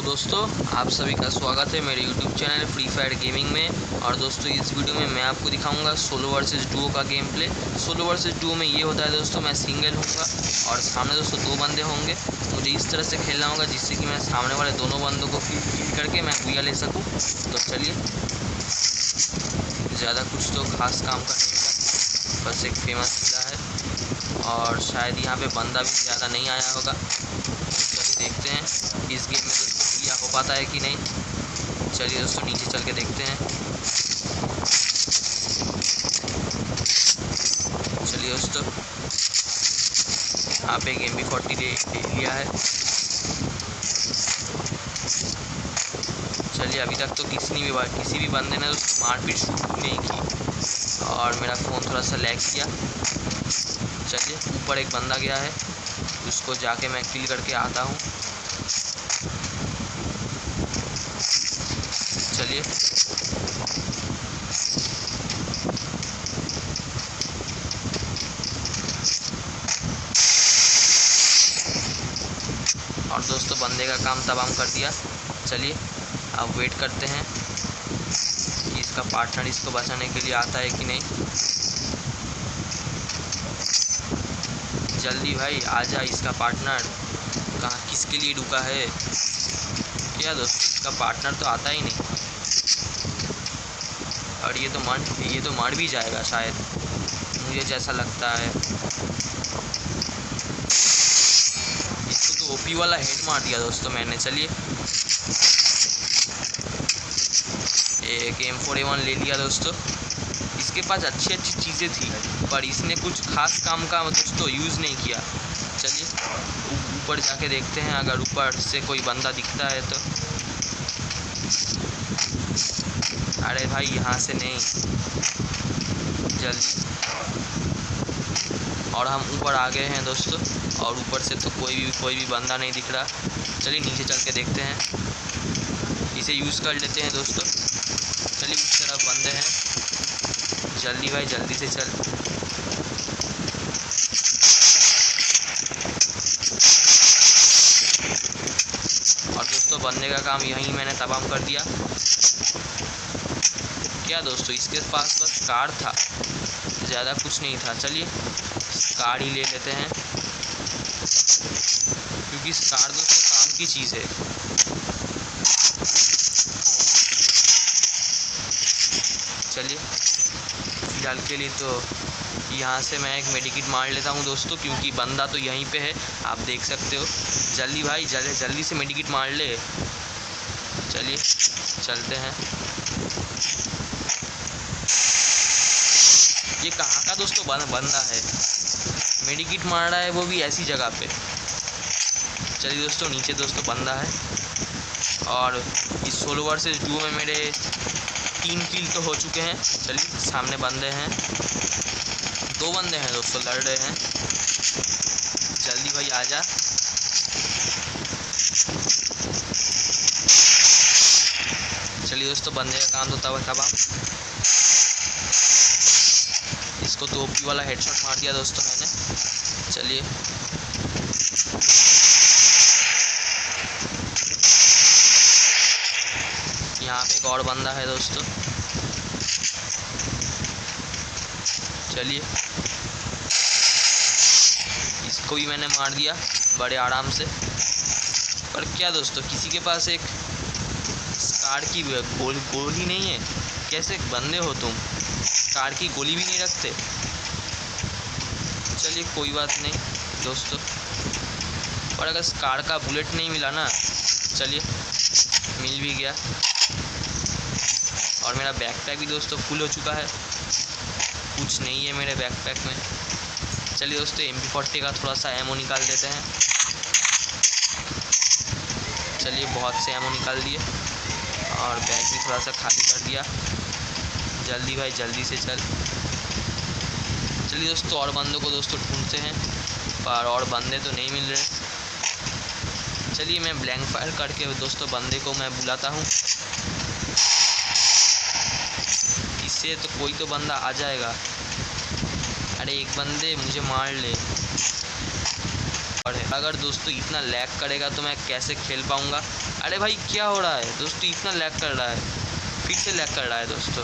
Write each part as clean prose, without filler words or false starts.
दोस्तों आप सभी का स्वागत है मेरे YouTube channel free fire gaming में। और दोस्तों इस वीडियो में मैं आपको दिखाऊंगा सोलो वर्सेस डुओ का game play. Solo versus Duo में ये होता है दोस्तों, मैं सिंगल हूँगा और सामने दोस्तों दो बंदे होंगे। मुझे इस तरह से खेलना होगा जिससे कि मैं सामने वाले दोनों बंदों को किल करके मैं बुया ले सकूँ। तो चलिए, ज़्यादा कुछ तो खास काम का नहीं होगा, बस एक फेमस किला है और शायद यहाँ पे बंदा भी ज़्यादा नहीं आया होगा। चलिए देखते हैं इस गेम में दोस्तों बुया हो पाता है कि नहीं। चलिए दोस्तों नीचे चल के देखते हैं। चलिए दोस्तों, यहाँ पे गेम भी 40 ले लिया है। चलिए अभी तक तो किसी भी बंदे ने उसको मारपीट शुरू नहीं की और मेरा फ़ोन थोड़ा सा लैग किया। चलिए ऊपर एक बंदा गया है, उसको जाके मैं किल करके आता हूँ। चलिए और दोस्तों बंदे का काम तमाम कर दिया। चलिए अब वेट करते हैं कि इसका पार्टनर इसको बचाने के लिए आता है कि नहीं। जल्दी भाई आजा, इसका पार्टनर कहाँ किसके लिए रुका है क्या दोस्तों? इसका पार्टनर तो आता ही नहीं और ये तो मर भी जाएगा शायद, मुझे जैसा लगता है। इसको तो ओपी वाला हेड मार दिया दोस्तों मैंने। चलिए एक M4A1 ले लिया दोस्तों। इसके पास अच्छी चीज़ें थी पर इसने कुछ खास काम का दोस्तों यूज़ नहीं किया। चलिए ऊपर जाके देखते हैं, अगर ऊपर से कोई बंदा दिखता है तो। अरे भाई यहाँ से नहीं, जल्दी। और हम ऊपर आ गए हैं दोस्तों और ऊपर से तो कोई भी बंदा नहीं दिख रहा। चलिए नीचे चल के देखते हैं, इसे यूज़ कर लेते हैं दोस्तों। चलिए उस तरफ बंदे हैं, जल्दी भाई जल्दी से चल। और दोस्तों बंदे का काम यहीं मैंने तमाम कर दिया। क्या दोस्तों इसके पास बस कार था, ज़्यादा कुछ नहीं था। चलिए कार ही ले लेते हैं क्योंकि कार दोस्तों काम की चीज़ है। चलिए फिलहाल के लिए तो यहाँ से मैं एक मेडिकिट मार लेता हूँ दोस्तों, क्योंकि बंदा तो यहीं पे है, आप देख सकते हो। जल्दी भाई जल्दी से मेडिकिट मार ले। चलिए चलते हैं। ये कहाँ का दोस्तों बंदा है, मेडिकिट मार रहा है वो भी ऐसी जगह पे। चलिए दोस्तों नीचे दोस्तों बंदा है और इस सोलो वर्सेस डुओ में मेरे 3 किल तो हो चुके हैं। चलिए सामने बंदे हैं, 2 बंदे हैं दोस्तों लड़ रहे हैं। जल्दी भाई आजा। चलिए दोस्तों बंदे का काम तो तबाह। इसको तो ओपी वाला हेडशॉट मार दिया दोस्तों मैंने। चलिए यहाँ पे एक और बंदा है दोस्तों। चलिए इसको भी मैंने मार दिया बड़े आराम से। पर क्या दोस्तों किसी के पास एक कार की गोली नहीं है? कैसे बंदे हो तुम, कार की गोली भी नहीं रखते? चलिए कोई बात नहीं दोस्तों, पर अगर कार का बुलेट नहीं मिला ना, चलिए मिल भी गया। और मेरा बैकपैक भी दोस्तों फुल हो चुका है, कुछ नहीं है मेरे बैकपैक में। चलिए दोस्तों MP40 का थोड़ा सा एमो निकाल देते हैं। चलिए बहुत से एमो निकाल दिए और बैग भी थोड़ा सा खाली कर दिया। जल्दी भाई जल्दी से चल। चलिए दोस्तों और बंदों को दोस्तों ढूंढते हैं पर और बंदे तो नहीं मिल रहे। चलिए मैं ब्लैंक फायर करके दोस्तों बंदे को मैं बुलाता हूँ, इससे तो कोई तो बंदा आ जाएगा। अरे एक बंदे मुझे मार ले। और अगर दोस्तों इतना लैग करेगा तो मैं कैसे खेल पाऊँगा। अरे भाई क्या हो रहा है दोस्तों, इतना लैग कर रहा है, फिर से लैग कर रहा है दोस्तों,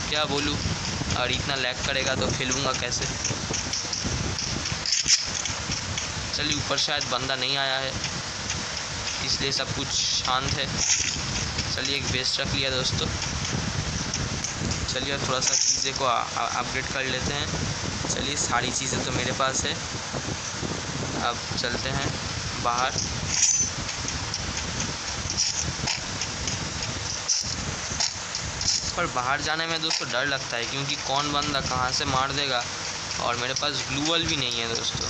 क्या बोलूँ। और इतना लैग करेगा तो खेलूँगा कैसे। चलिए ऊपर शायद बंदा नहीं आया है, इसलिए सब कुछ शांत है। चलिए एक बेस्ट रख लिया दोस्तों। चलिए थोड़ा सा चीज़ें को अपग्रेड कर लेते हैं। चलिए सारी चीज़ें तो मेरे पास है। अब चलते हैं बाहर। पर बाहर जाने में दोस्तों डर लगता है, क्योंकि कौन बंदा कहाँ से मार देगा, और मेरे पास ग्लू वॉल भी नहीं है दोस्तों।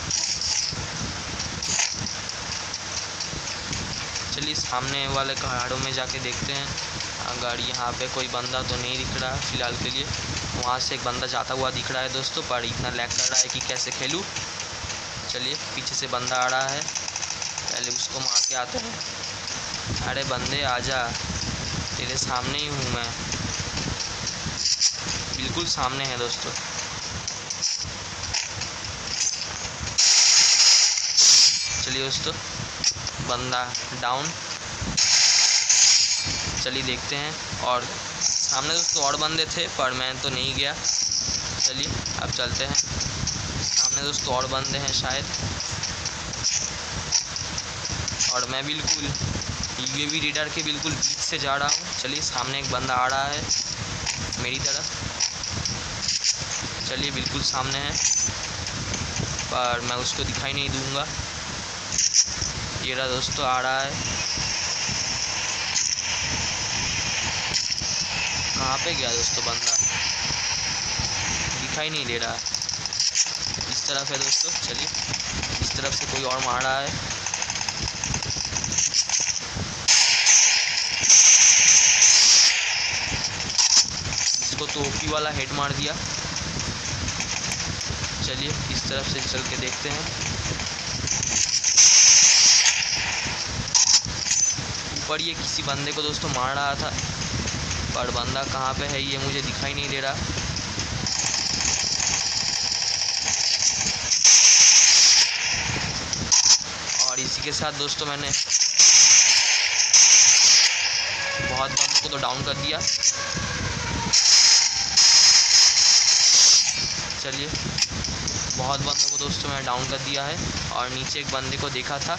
चलिए सामने वाले पहाड़ों में जाके देखते हैं, अगर यहाँ पे कोई बंदा तो नहीं दिख रहा फ़िलहाल के लिए। वहाँ से एक बंदा जाता हुआ दिख रहा है दोस्तों, पर इतना लैग कर रहा है कि कैसे खेलूँ। चलिए पीछे से बंदा आ रहा है, पहले उसको मार के आते हैं। अरे बंदे आजा, तेरे सामने ही हूँ मैं, बिल्कुल सामने है दोस्तों। चलिए दोस्तों बंदा डाउन। चलिए देखते हैं, और सामने दोस्तों और बंदे थे पर मैं तो नहीं गया। चलिए अब चलते हैं, सामने दोस्तों और बंदे हैं शायद, और मैं बिल्कुल यूएवी रेडार के बिल्कुल बीच से जा रहा हूँ। चलिए सामने एक बंदा आ रहा है मेरी तरफ। चलिए बिल्कुल सामने है, पर मैं उसको दिखाई नहीं दूंगा। ये रहा दोस्तों, आ रहा है। कहाँ पे गया दोस्तों बंदा, दिखाई नहीं दे रहा। इस तरफ है दोस्तों, चलिए इस तरफ से कोई और मार रहा है। इसको तो ओपी वाला हेड मार दिया। चलिए इस तरफ से चल के देखते हैं। ऊपर ये किसी बंदे को दोस्तों मार रहा था, पर बंदा कहाँ पे है ये मुझे दिखाई नहीं दे रहा। और इसी के साथ दोस्तों मैंने बहुत बंदों को तो डाउन कर दिया। चलिए बहुत बंदों को दोस्तों मैंने डाउन कर दिया है, और नीचे एक बंदे को देखा था।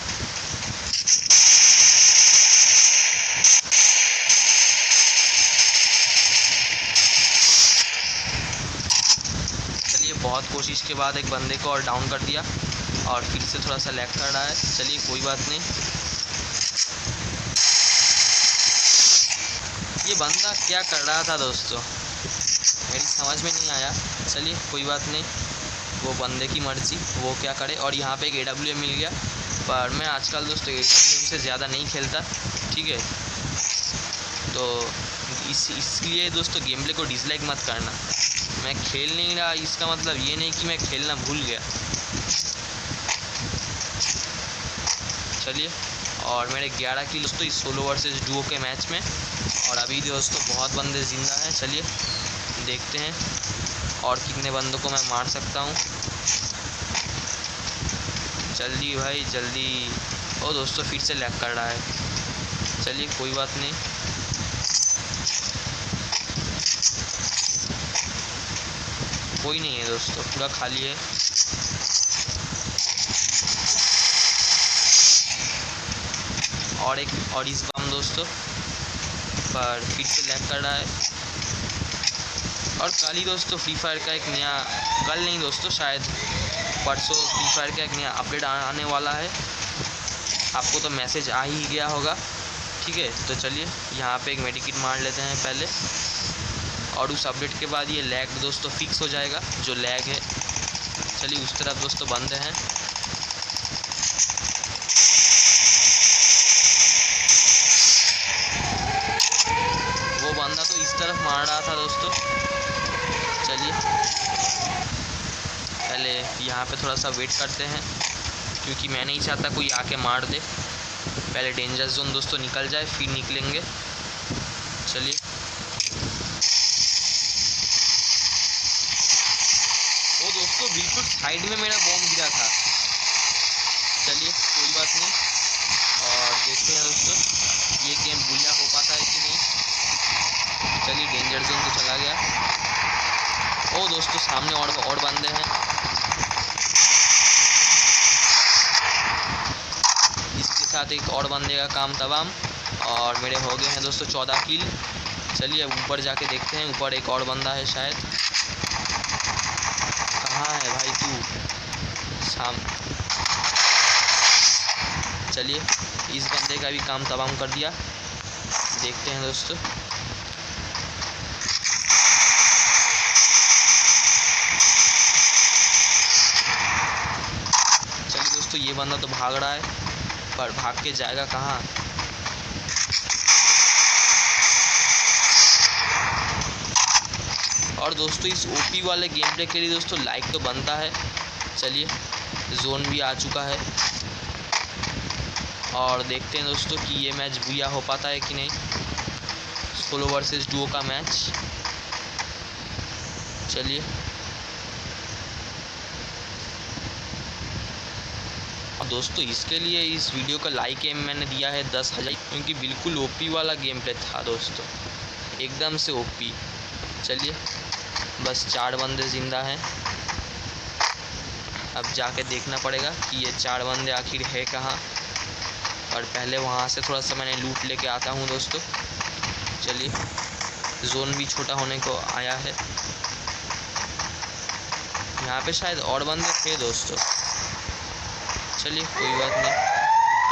चलिए बहुत कोशिश के बाद एक बंदे को और डाउन कर दिया, और फिर से थोड़ा सा लैग कर रहा है। चलिए कोई बात नहीं। ये बंदा क्या कर रहा था दोस्तों, मेरी समझ में नहीं आया। चलिए कोई बात नहीं, वो बंदे की मर्ज़ी, वो क्या करे। और यहाँ पे एक AWM मिल गया, पर मैं आजकल दोस्तों AWM से ज़्यादा नहीं खेलता, ठीक है। तो इसलिए दोस्तों गेम प्ले को डिसलाइक मत करना। मैं खेल नहीं रहा इसका मतलब ये नहीं कि मैं खेलना भूल गया। चलिए, और मेरे 11 किल दोस्तों इस सोलो वर्सेस डुओ के मैच में, और अभी दोस्तों बहुत बंदे ज़िंदा हैं। चलिए देखते हैं और कितने बंदों को मैं मार सकता हूँ। जल्दी भाई जल्दी। ओ दोस्तों फिर से लैग कर रहा है। चलिए कोई बात नहीं। कोई नहीं है दोस्तों, पूरा खाली है। और इस बम दोस्तों पर फिर से लैग कर रहा है। और कल ही दोस्तों फ्री फायर का एक नया, कल नहीं दोस्तों शायद परसों फ्री फायर का एक नया अपडेट आने वाला है। आपको तो मैसेज आ ही गया होगा, ठीक है। तो चलिए यहाँ पे एक मेडिकिट मार लेते हैं पहले, और उस अपडेट के बाद ये लैग दोस्तों फिक्स हो जाएगा, जो लैग है। चलिए उस तरफ दोस्तों बंद हैं। वो बंदा तो इस तरफ मार रहा था दोस्तों। चलिए पहले यहाँ पे थोड़ा सा वेट करते हैं, क्योंकि मैं नहीं चाहता कोई आके मार दे। पहले डेंजर जोन दोस्तों निकल जाए फिर निकलेंगे। चलिए वो दोस्तों बिल्कुल साइड में मेरा बॉम्ब गिरा था। चलिए कोई बात नहीं, और देखते हैं दोस्तों ये गेम बुया हो पाता है कि नहीं। चलिए डेंजर जोन तो चला गया। ओ दोस्तों सामने और बंदे हैं। इसके साथ एक और बंदे का काम तमाम और मेरे हो गए हैं दोस्तों 14 किल। चलिए अब ऊपर जाके देखते हैं, ऊपर एक और बंदा है शायद। कहाँ है भाई तू? चलिए इस बंदे का भी काम तमाम कर दिया। देखते हैं दोस्तों चलिए दोस्तों ये बंदा तो भाग रहा है, पर भाग के जाएगा कहाँ? और दोस्तों इस ओपी वाले गेम प्ले के लिए दोस्तों लाइक तो बनता है। चलिए जोन भी आ चुका है और देखते हैं दोस्तों कि ये मैच बुया हो पाता है कि नहीं। सोलो वर्सेस डुओ का मैच। चलिए दोस्तों इसके लिए इस वीडियो का लाइक एम मैंने दिया है 10,000, क्योंकि बिल्कुल ओपी वाला गेम प्ले था दोस्तों, एकदम से ओपी। चलिए बस 4 बंदे ज़िंदा हैं। अब जाके देखना पड़ेगा कि ये 4 बंदे आखिर है कहाँ, और पहले वहाँ से थोड़ा सा मैंने लूट लेके आता हूँ दोस्तों। चलिए जोन भी छोटा होने को आया है। यहाँ पे शायद और बंदे थे दोस्तों। चलिए कोई बात नहीं,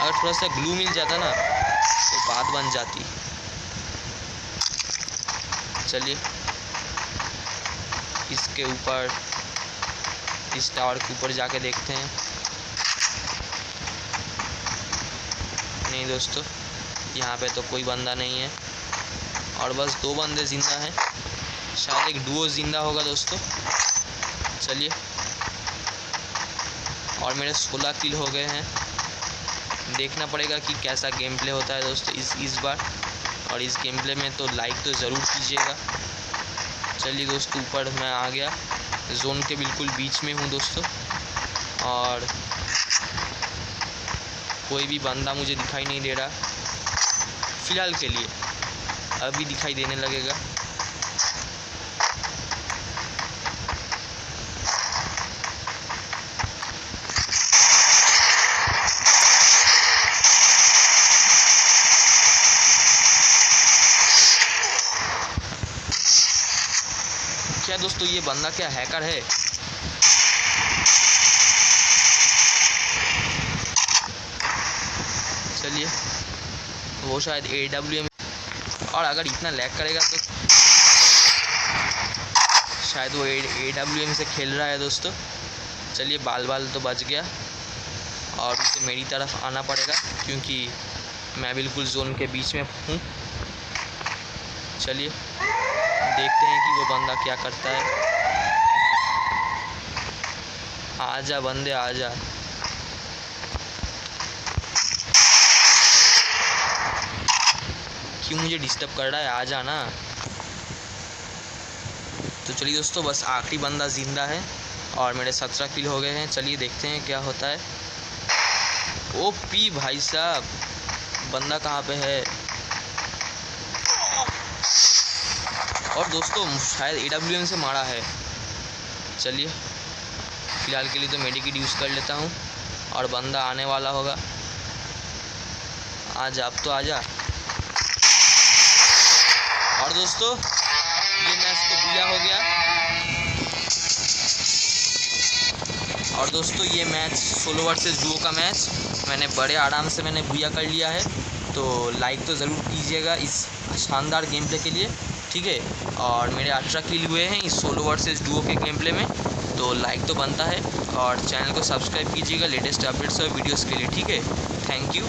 अगर थोड़ा सा ग्लू मिल जाता ना तो बात बन जाती। चलिए इसके ऊपर, इस टावर के ऊपर जाके देखते हैं। नहीं दोस्तों यहाँ पे तो कोई बंदा नहीं है और बस 2 बंदे ज़िंदा हैं। शायद एक डुओ ज़िंदा होगा दोस्तों। चलिए और मेरे 16 किल हो गए हैं। देखना पड़ेगा कि कैसा गेम प्ले होता है दोस्तों इस बार, और इस गेम प्ले में तो लाइक तो ज़रूर कीजिएगा। चलिए दोस्तों ऊपर मैं आ गया, जोन के बिल्कुल बीच में हूँ दोस्तों, और कोई भी बंदा मुझे दिखाई नहीं दे रहा फ़िलहाल के लिए। अभी दिखाई देने लगेगा। क्या दोस्तों ये बंदा क्या हैकर है? चलिए वो शायद AWM, और अगर इतना लैग करेगा तो शायद वो AWM से खेल रहा है दोस्तों। चलिए बाल तो बच गया और उसे मेरी तरफ आना पड़ेगा क्योंकि मैं बिल्कुल जोन के बीच में हूँ। चलिए देखते हैं कि वो बंदा क्या करता है। आजा बंदे आजा। क्यों मुझे डिस्टर्ब कर रहा है? आजा ना। तो चलिए दोस्तों बस आखिरी बंदा ज़िंदा है और मेरे 17 किल हो गए हैं। चलिए देखते हैं क्या होता है। ओपी भाई साहब, बंदा कहाँ पे है? और दोस्तों शायद AWM से मारा है। चलिए फ़िलहाल के लिए तो मेडिकेट यूज़ कर लेता हूँ और बंदा आने वाला होगा। आजा, अब तो आजा। और दोस्तों ये मैच तो बुया हो गया। और दोस्तों ये मैच सोलो वर्सेस डुओ का मैच मैंने बड़े आराम से मैंने बुया कर लिया है। तो लाइक तो ज़रूर कीजिएगा इस शानदार गेम प्ले के लिए, ठीक है। और मेरे 18 किल हुए हैं इस सोलो वर्सेस डुओ के गेम प्ले में, तो लाइक तो बनता है। और चैनल को सब्सक्राइब कीजिएगा लेटेस्ट अपडेट्स और वीडियोस के लिए, ठीक है। Thank you.